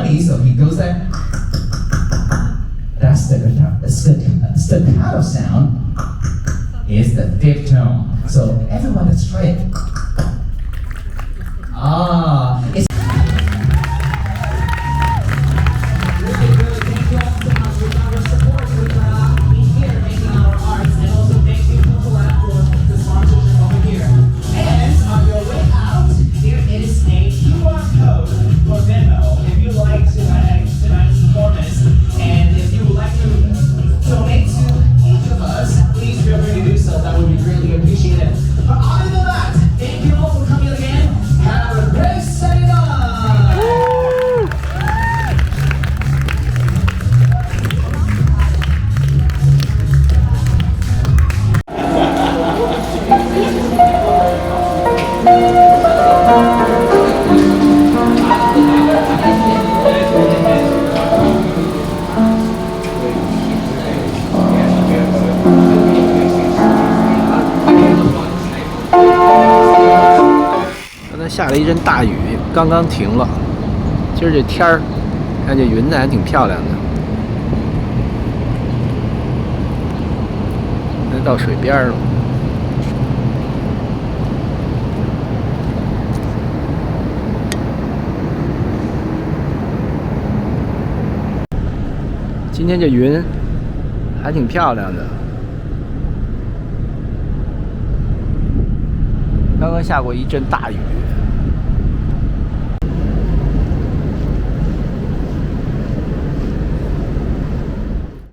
funny, so he goes like, that's the staccato sound is the fifth tone. So everyone, let's try it. It's下了一阵大雨，刚刚停了。今儿这天儿，看这云彩还挺漂亮的。那到水边了。今天这云还挺漂亮的。刚刚下过一阵大雨。